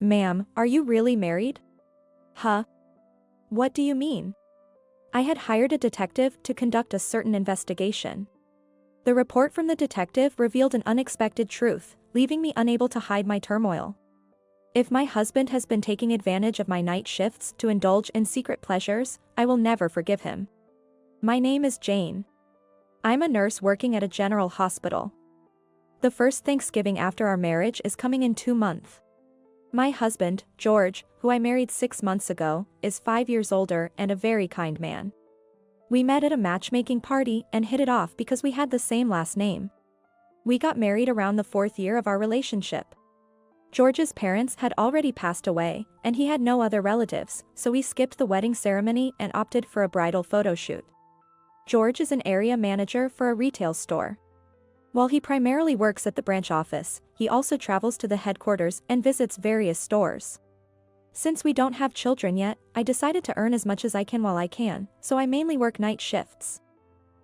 Ma'am, are you really married? Huh? What do you mean? I had hired a detective to conduct a certain investigation. The report from the detective revealed an unexpected truth, leaving me unable to hide my turmoil. If my husband has been taking advantage of my night shifts to indulge in secret pleasures, I will never forgive him. My name is Jane. I'm a nurse working at a general hospital. The first Thanksgiving after our marriage is coming in 2 months. My husband, George, who I married 6 months ago, is 5 years older and a very kind man. We met at a matchmaking party and hit it off because we had the same last name. We got married around the 4th year of our relationship. George's parents had already passed away, and he had no other relatives, so we skipped the wedding ceremony and opted for a bridal photo shoot. George is an area manager for a retail store. While he primarily works at the branch office, he also travels to the headquarters and visits various stores. Since we don't have children yet, I decided to earn as much as I can while I can, so I mainly work night shifts.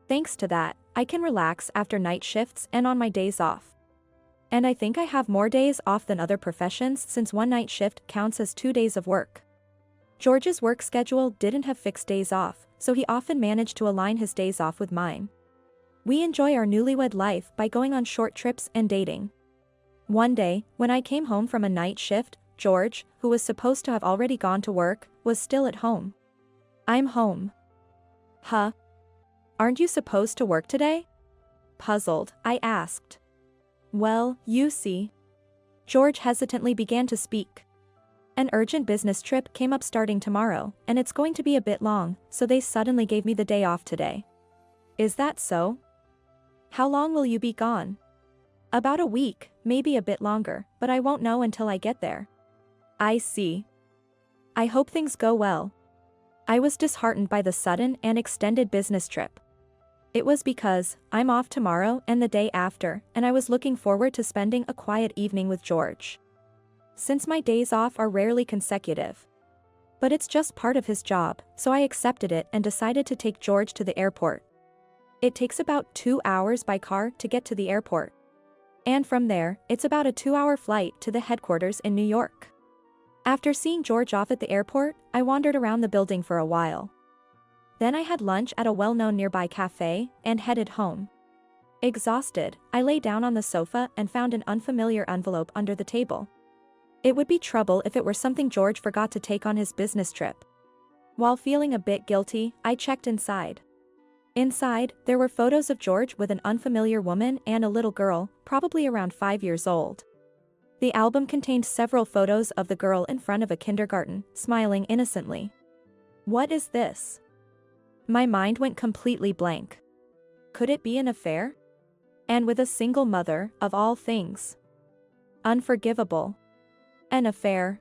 Thanks to that, I can relax after night shifts and on my days off. And I think I have more days off than other professions since one night shift counts as 2 days of work. George's work schedule didn't have fixed days off, so he often managed to align his days off with mine. We enjoy our newlywed life by going on short trips and dating. One day, when I came home from a night shift, George, who was supposed to have already gone to work, was still at home. I'm home. Huh? Aren't you supposed to work today? Puzzled, I asked. Well, you see. George hesitantly began to speak. An urgent business trip came up starting tomorrow, and it's going to be a bit long, so they suddenly gave me the day off today. Is that so? How long will you be gone? About a week, maybe a bit longer, but I won't know until I get there. I see. I hope things go well. I was disheartened by the sudden and extended business trip. It was because I'm off tomorrow and the day after, and I was looking forward to spending a quiet evening with George. Since my days off are rarely consecutive. But it's just part of his job, so I accepted it and decided to take George to the airport. It takes about 2 hours by car to get to the airport. And from there, it's about a 2-hour flight to the headquarters in New York. After seeing George off at the airport, I wandered around the building for a while. Then I had lunch at a well-known nearby cafe and headed home. Exhausted, I lay down on the sofa and found an unfamiliar envelope under the table. It would be trouble if it were something George forgot to take on his business trip. While feeling a bit guilty, I checked inside. Inside, there were photos of George with an unfamiliar woman and a little girl, probably around 5 years old. The album contained several photos of the girl in front of a kindergarten, smiling innocently. What is this? My mind went completely blank. Could it be an affair? And with a single mother, of all things. Unforgivable. An affair.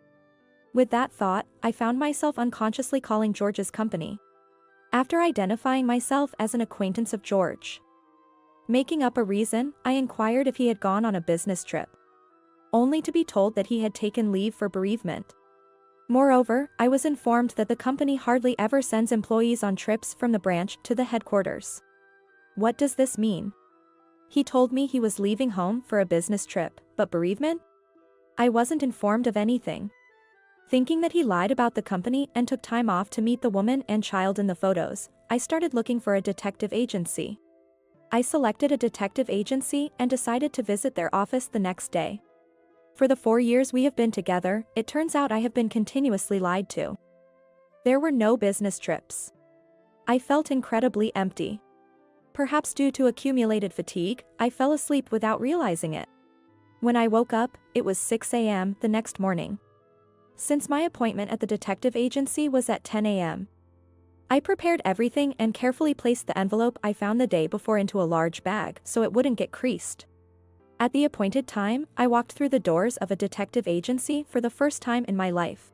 With that thought, I found myself unconsciously calling George's company. After identifying myself as an acquaintance of George. Making up a reason, I inquired if he had gone on a business trip. Only to be told that he had taken leave for bereavement. Moreover, I was informed that the company hardly ever sends employees on trips from the branch to the headquarters. What does this mean? He told me he was leaving home for a business trip, but bereavement? I wasn't informed of anything. Thinking that he lied about the company and took time off to meet the woman and child in the photos, I started looking for a detective agency. I selected a detective agency and decided to visit their office the next day. For the 4 years we have been together, it turns out I have been continuously lied to. There were no business trips. I felt incredibly empty. Perhaps due to accumulated fatigue, I fell asleep without realizing it. When I woke up, it was 6 a.m. the next morning. Since my appointment at the detective agency was at 10 a.m. I prepared everything and carefully placed the envelope I found the day before into a large bag so it wouldn't get creased. At the appointed time, I walked through the doors of a detective agency for the first time in my life.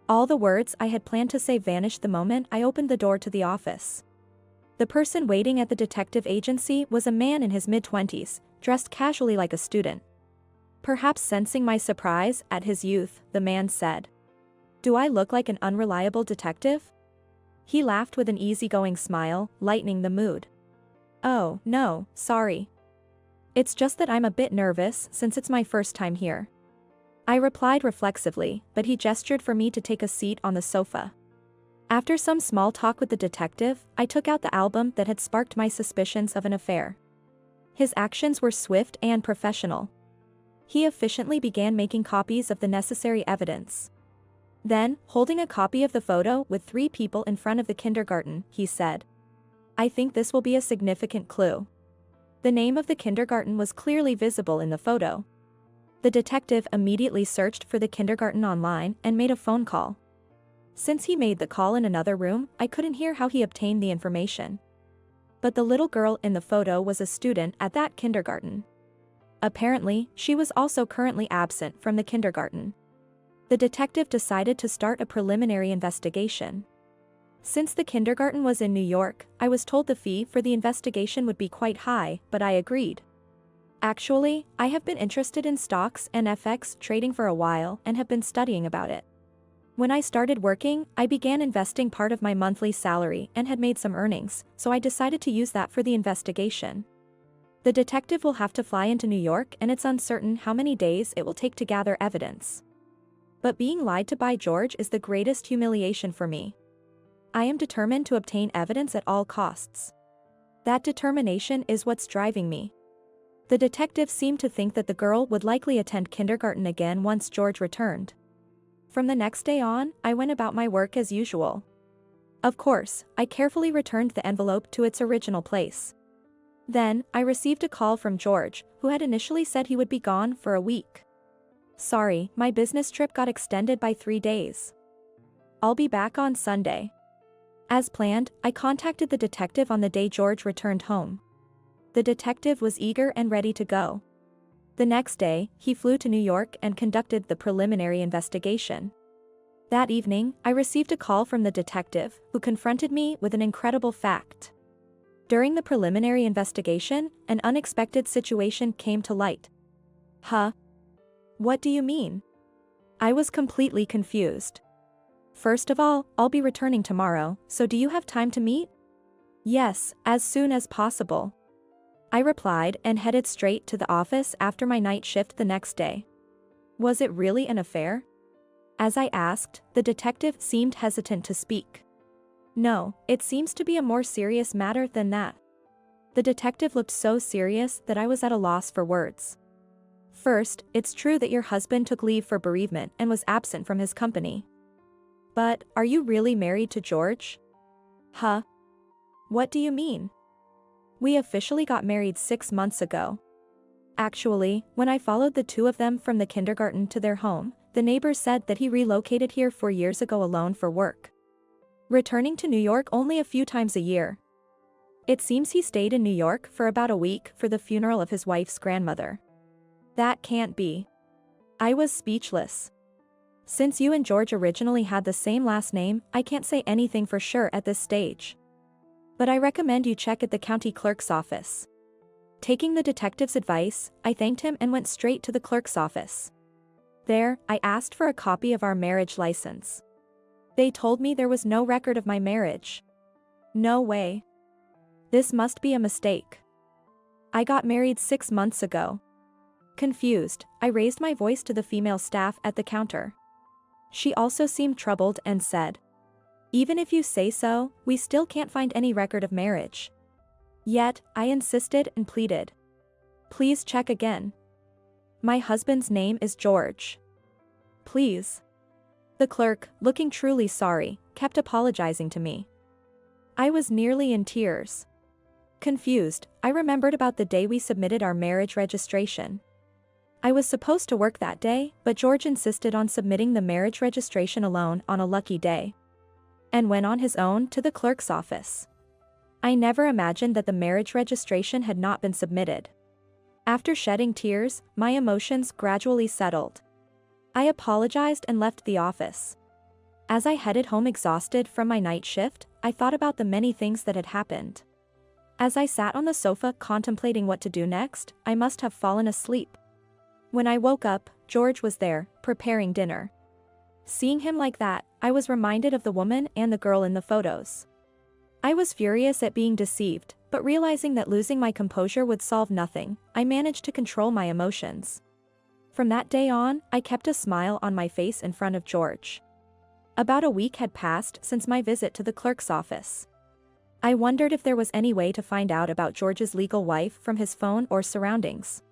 All the words I had planned to say vanished the moment I opened the door to the office. The person waiting at the detective agency was a man in his mid-20s, dressed casually like a student. Perhaps sensing my surprise at his youth, the man said, "Do I look like an unreliable detective?" He laughed with an easygoing smile, lightening the mood. "Oh, no, sorry. It's just that I'm a bit nervous since it's my first time here." I replied reflexively, but he gestured for me to take a seat on the sofa. After some small talk with the detective, I took out the album that had sparked my suspicions of an affair. His actions were swift and professional. He efficiently began making copies of the necessary evidence. Then, holding a copy of the photo with 3 people in front of the kindergarten, he said, "I think this will be a significant clue." The name of the kindergarten was clearly visible in the photo. The detective immediately searched for the kindergarten online and made a phone call. Since he made the call in another room, I couldn't hear how he obtained the information. But the little girl in the photo was a student at that kindergarten. Apparently, she was also currently absent from the kindergarten. The detective decided to start a preliminary investigation. Since the kindergarten was in New York, I was told the fee for the investigation would be quite high, but I agreed. Actually, I have been interested in stocks and FX trading for a while and have been studying about it. When I started working, I began investing part of my monthly salary and had made some earnings, so I decided to use that for the investigation. The detective will have to fly into New York and it's uncertain how many days it will take to gather evidence. But being lied to by George is the greatest humiliation for me. I am determined to obtain evidence at all costs. That determination is what's driving me. The detective seemed to think that the girl would likely attend kindergarten again once George returned. From the next day on, I went about my work as usual. Of course, I carefully returned the envelope to its original place. Then, I received a call from George, who had initially said he would be gone for a week. "Sorry, my business trip got extended by 3 days. I'll be back on Sunday." As planned, I contacted the detective on the day George returned home. The detective was eager and ready to go. The next day, he flew to New York and conducted the preliminary investigation. That evening, I received a call from the detective, who confronted me with an incredible fact. During the preliminary investigation, an unexpected situation came to light. "Huh? What do you mean?" I was completely confused. "First of all, I'll be returning tomorrow, so do you have time to meet?" "Yes, as soon as possible," I replied and headed straight to the office after my night shift the next day. Was it really an affair? As I asked, the detective seemed hesitant to speak. "No, it seems to be a more serious matter than that." The detective looked so serious that I was at a loss for words. "First, it's true that your husband took leave for bereavement and was absent from his company. But, are you really married to George?" "Huh? What do you mean?" "We officially got married 6 months ago. Actually, when I followed the 2 of them from the kindergarten to their home, the neighbors said that he relocated here 4 years ago alone for work, returning to New York only a few times a year. It seems he stayed in New York for about a week for the funeral of his wife's grandmother." "That can't be." I was speechless. "Since you and George originally had the same last name, I can't say anything for sure at this stage. But I recommend you check at the county clerk's office." Taking the detective's advice, I thanked him and went straight to the clerk's office. There, I asked for a copy of our marriage license. They told me there was no record of my marriage. No way. This must be a mistake. I got married 6 months ago. Confused, I raised my voice to the female staff at the counter. She also seemed troubled and said, "Even if you say so, we still can't find any record of marriage." Yet, I insisted and pleaded. "Please check again. My husband's name is George. Please." The clerk, looking truly sorry, kept apologizing to me. I was nearly in tears. Confused, I remembered about the day we submitted our marriage registration. I was supposed to work that day, but George insisted on submitting the marriage registration alone on a lucky day, and went on his own to the clerk's office. I never imagined that the marriage registration had not been submitted. After shedding tears, my emotions gradually settled. I apologized and left the office. As I headed home exhausted from my night shift, I thought about the many things that had happened. As I sat on the sofa contemplating what to do next, I must have fallen asleep. When I woke up, George was there, preparing dinner. Seeing him like that, I was reminded of the woman and the girl in the photos. I was furious at being deceived, but realizing that losing my composure would solve nothing, I managed to control my emotions. From that day on, I kept a smile on my face in front of George. About a week had passed since my visit to the clerk's office. I wondered if there was any way to find out about George's legal wife from his phone or surroundings.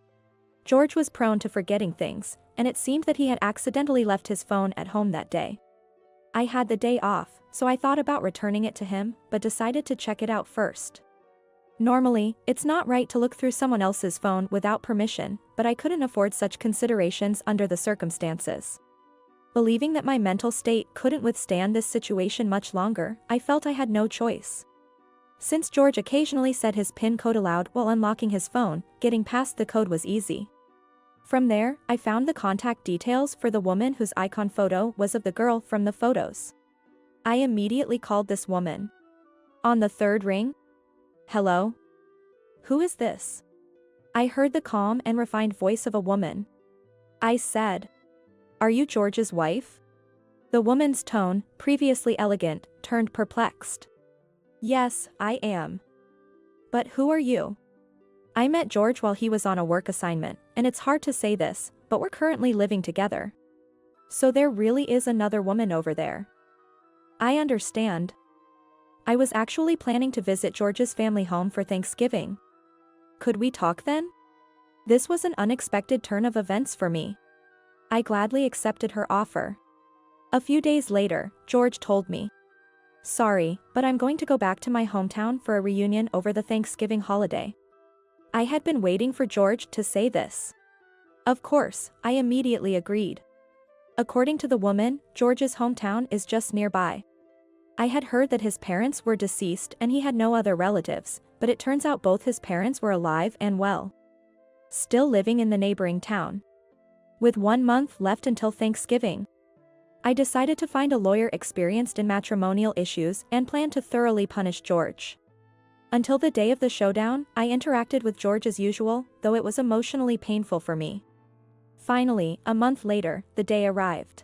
George was prone to forgetting things, and it seemed that he had accidentally left his phone at home that day. I had the day off, so I thought about returning it to him, but decided to check it out first. Normally, it's not right to look through someone else's phone without permission, but I couldn't afford such considerations under the circumstances. Believing that my mental state couldn't withstand this situation much longer, I felt I had no choice. Since George occasionally said his PIN code aloud while unlocking his phone, getting past the code was easy. From there, I found the contact details for the woman whose icon photo was of the girl from the photos. I immediately called this woman. On the third ring, "Hello? Who is this?" I heard the calm and refined voice of a woman. I said, "Are you George's wife?" The woman's tone, previously elegant, turned perplexed. "Yes, I am. But who are you?" I met George while he was on a work assignment, and it's hard to say this, but we're currently living together. So there really is another woman over there. I understand. I was actually planning to visit George's family home for Thanksgiving. Could we talk then? This was an unexpected turn of events for me. I gladly accepted her offer. A few days later, George told me, "Sorry, but I'm going to go back to my hometown for a reunion over the Thanksgiving holiday." I had been waiting for George to say this. Of course, I immediately agreed. According to the woman, George's hometown is just nearby. I had heard that his parents were deceased and he had no other relatives, but it turns out both his parents were alive and well, still living in the neighboring town. With 1 month left until Thanksgiving, I decided to find a lawyer experienced in matrimonial issues and planned to thoroughly punish George. Until the day of the showdown, I interacted with George as usual, though it was emotionally painful for me. Finally, a month later, the day arrived.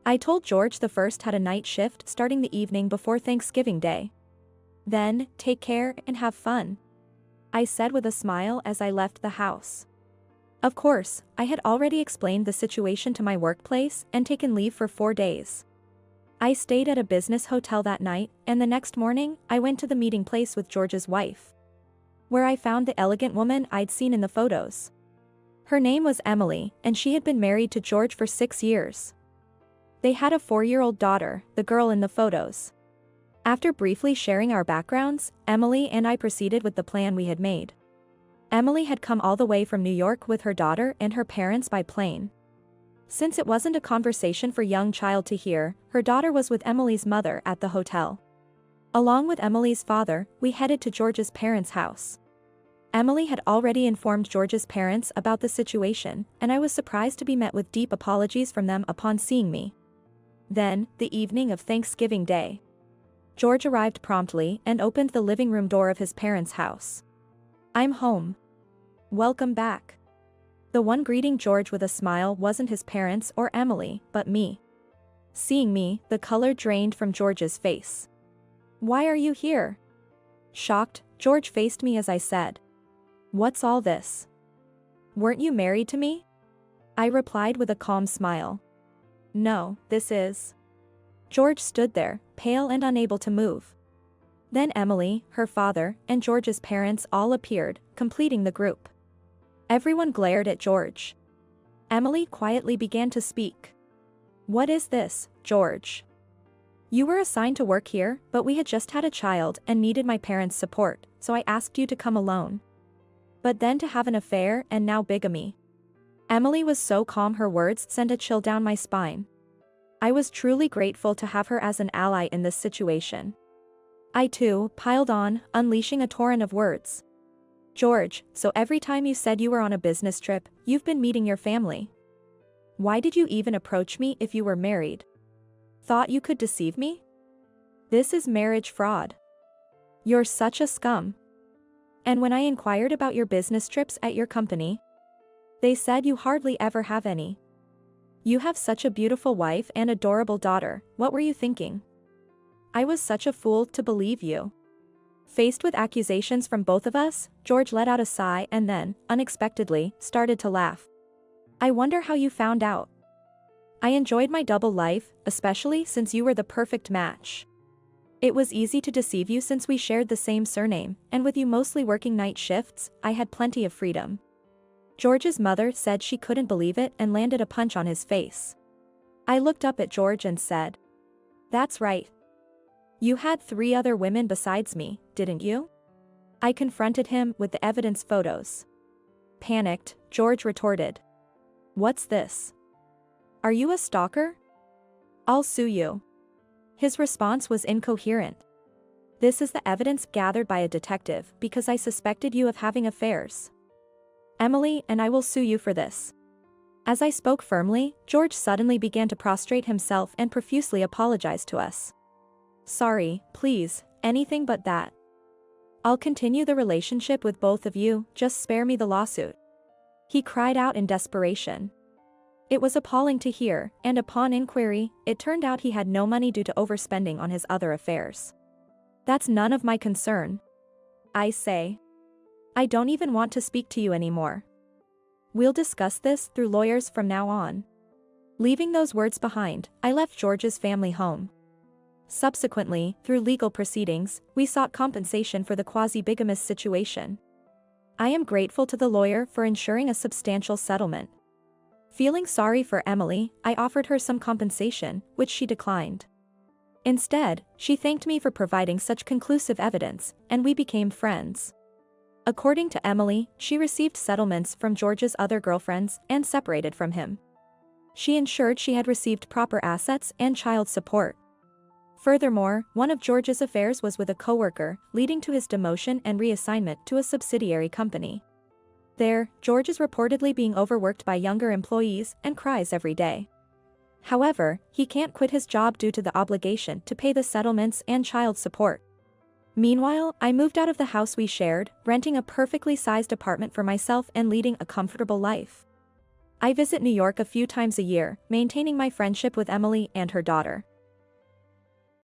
I told George the first had a night shift starting the evening before Thanksgiving Day. "Then, take care and have fun," I said with a smile as I left the house. Of course, I had already explained the situation to my workplace and taken leave for 4 days. I stayed at a business hotel that night, and the next morning, I went to the meeting place with George's wife, where I found the elegant woman I'd seen in the photos. Her name was Emily, and she had been married to George for 6 years. They had a 4-year-old daughter, the girl in the photos. After briefly sharing our backgrounds, Emily and I proceeded with the plan we had made. Emily had come all the way from New York with her daughter and her parents by plane. Since it wasn't a conversation for a young child to hear, her daughter was with Emily's mother at the hotel. Along with Emily's father, we headed to George's parents' house. Emily had already informed George's parents about the situation, and I was surprised to be met with deep apologies from them upon seeing me. Then, the evening of Thanksgiving Day, George arrived promptly and opened the living room door of his parents' house. "I'm home. Welcome back." The one greeting George with a smile wasn't his parents or Emily, but me. Seeing me, the color drained from George's face. "Why are you here?" Shocked, George faced me as I said, "What's all this? Weren't you married to me?" I replied with a calm smile. "No, this is." George stood there, pale and unable to move. Then Emily, her father, and George's parents all appeared, completing the group. Everyone glared at George. Emily quietly began to speak. "What is this, George? You were assigned to work here, but we had just had a child and needed my parents' support, so I asked you to come alone. But then to have an affair and now bigamy." Emily was so calm her words sent a chill down my spine. I was truly grateful to have her as an ally in this situation. I too piled on, unleashing a torrent of words. "George, so every time you said you were on a business trip, you've been meeting your family. Why did you even approach me if you were married? Thought you could deceive me? This is marriage fraud. You're such a scum. And when I inquired about your business trips at your company, they said you hardly ever have any. You have such a beautiful wife and adorable daughter, what were you thinking? I was such a fool to believe you." Faced with accusations from both of us, George let out a sigh and then, unexpectedly, started to laugh. I wonder how you found out. I enjoyed my double life, especially since you were the perfect match. It was easy to deceive you since we shared the same surname, and with you mostly working night shifts, I had plenty of freedom. George's mother said she couldn't believe it and landed a punch on his face. I looked up at George and said, "That's right. You had 3 other women besides me, didn't you?" I confronted him with the evidence photos. Panicked, George retorted, "What's this? Are you a stalker? I'll sue you." His response was incoherent. "This is the evidence gathered by a detective because I suspected you of having affairs. Emily and I will sue you for this." As I spoke firmly, George suddenly began to prostrate himself and profusely apologized to us. "Sorry, please, anything but that. I'll continue the relationship with both of you, just spare me the lawsuit," he cried out in desperation. It was appalling to hear, and upon inquiry, it turned out he had no money due to overspending on his other affairs. "That's none of my concern. I say. I don't even want to speak to you anymore. We'll discuss this through lawyers from now on." Leaving those words behind, I left George's family home. Subsequently, through legal proceedings, we sought compensation for the quasi-bigamous situation. I am grateful to the lawyer for ensuring a substantial settlement. Feeling sorry for Emily, I offered her some compensation, which she declined. Instead, she thanked me for providing such conclusive evidence, and we became friends. According to Emily, she received settlements from George's other girlfriends and separated from him. She ensured she had received proper assets and child support. Furthermore, one of George's affairs was with a coworker, leading to his demotion and reassignment to a subsidiary company. There, George is reportedly being overworked by younger employees and cries every day. However, he can't quit his job due to the obligation to pay the settlements and child support. Meanwhile, I moved out of the house we shared, renting a perfectly sized apartment for myself and leading a comfortable life. I visit New York a few times a year, maintaining my friendship with Emily and her daughter.